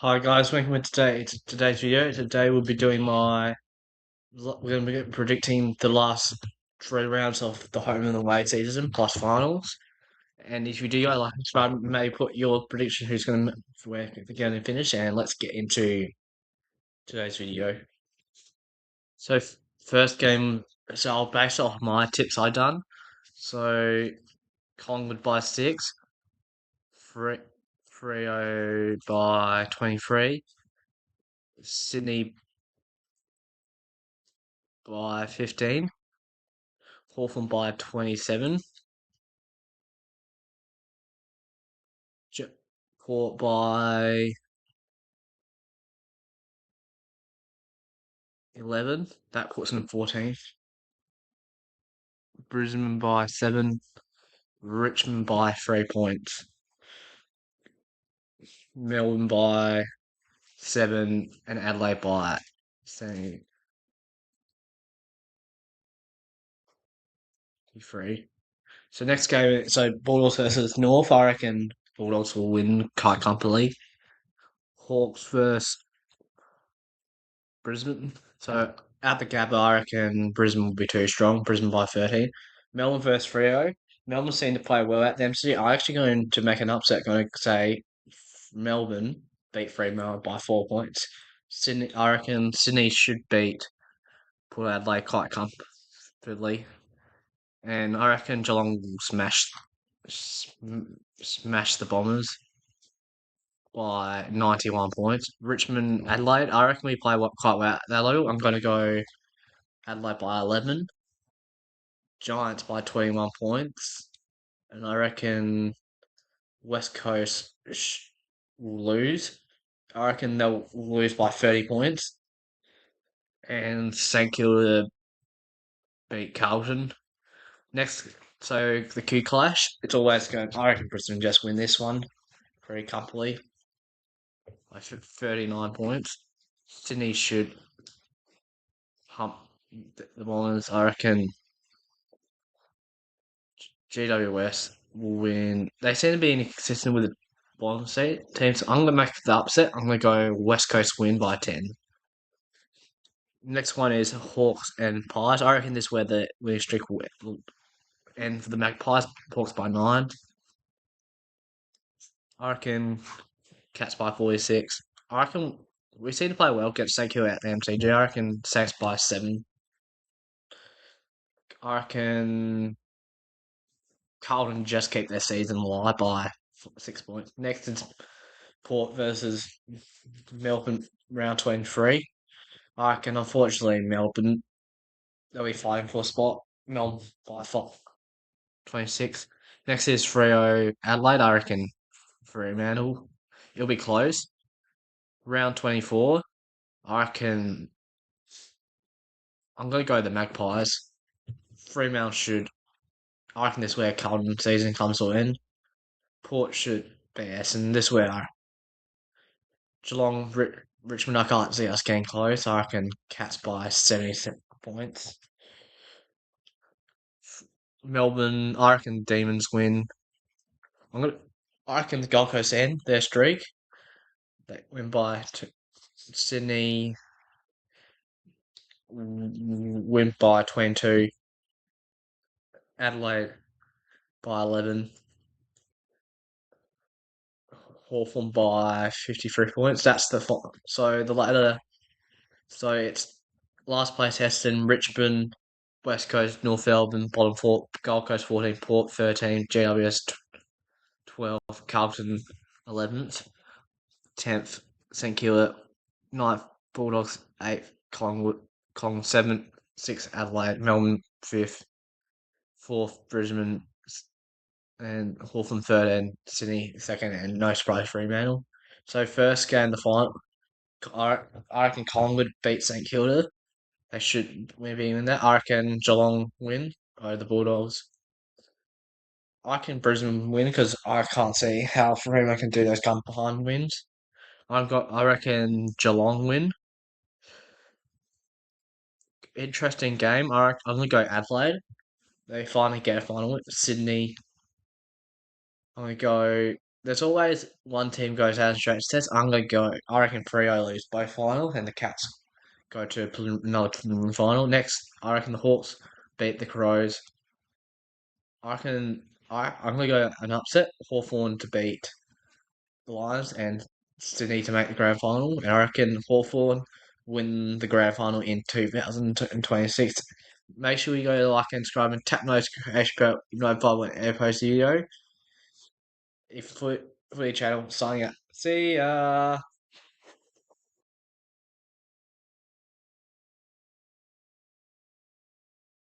Hi guys, welcome to today's video. Today we'll be doing we're going to be predicting the last three rounds of the home and away season plus finals. And if you do, I like to subscribe, maybe put your prediction who's going to where they're going to finish, and let's get into today's video. So first game, so I'll base off my tips I done. So Collingwood by 6, Freo by 23, Sydney by 15. Hawthorn by 27. Port by 11. That puts them 14th. Brisbane by 7. Richmond by 3 points. Melbourne by 7. And Adelaide by 73. So next game, so Bulldogs versus North. I reckon Bulldogs will win quite comfortably. Hawks versus Brisbane. So at the Gabba, I reckon Brisbane will be too strong. Brisbane by 13. Melbourne versus Freo. Melbourne seem to play well at them. So I'm actually going to make an upset. Going to say Melbourne beat Fremantle by 4 points. Sydney, I reckon Sydney should beat Port Adelaide quite comfortably, and I reckon Geelong will smash the Bombers by 91 points. Richmond Adelaide, I reckon we play quite well at that level. I'm going to go Adelaide by 11. Giants by 21 points. And I reckon West Coast will lose. I reckon they'll lose by 30 points. And St Kilda beat Carlton. Next, so the Q Clash. It's always going. I reckon Brisbane just win this one pretty comfortably by 39 points. Sydney should hump the Bombers. I reckon GWS will win. They seem to be inconsistent with the bottom seat teams. I'm going to make the upset. I'm going to go West Coast win by 10. Next one is Hawks and Pies. I reckon this is where the winning streak will end for the Magpies. Hawks by 9. I reckon Cats by 46. I reckon we seem to play well against St Kilda at the MCG. I reckon Saints by 7. I reckon Carlton just keep their season alive by 6 points. Next is Port versus Melbourne round 23. I reckon, unfortunately, Melbourne, they'll be fighting for a spot. Melbourne by 26. Next is Freo Adelaide. I reckon Fremantle. It'll be close. Round 24. I reckon I'm going to go the Magpies. Fremantle should. I reckon this is where Carlton season comes to an end. Port should be and this is where Geelong, Richmond, I can't see us getting close. I reckon Cats by 77 points. Melbourne, I reckon Demons win. I reckon the Gold Coast end their streak. They win by Sydney, win by 22. Adelaide by 11. Hawthorn by 53 points. That's so the ladder. So it's last place Heston, Richmond, West Coast, North Melbourne, bottom 4, Gold Coast 14, Port 13, GWS 12, Carlton 11th, 10th, St Kilda 9th, Bulldogs 8th, Collingwood 7th, 6th, Adelaide, Melbourne 5th, 4th, Brisbane, and Hawthorn 3rd, and Sydney 2nd, and no surprise Fremantle. So first game, the final, I reckon Collingwood beat St Kilda. They should maybe win that. I reckon Geelong win over the Bulldogs. I can Brisbane win because I can't see how Fremantle can do those come behind wins. I reckon Geelong win. Interesting game. I'm gonna go Adelaide. They finally get a final. Sydney. I'm gonna go. there's always one team goes out and straight sets. I'm gonna go. I reckon Freo lose both final, and the Cats go to another preliminary final. Next, I reckon the Hawks beat the Crows. I reckon I'm gonna go an upset. Hawthorn to beat the Lions and Sydney to make the grand final. And I reckon Hawthorn win the grand final in 2026. Make sure you go to like and subscribe and tap notification bell when I post a video. If for the channel, signing out. See ya.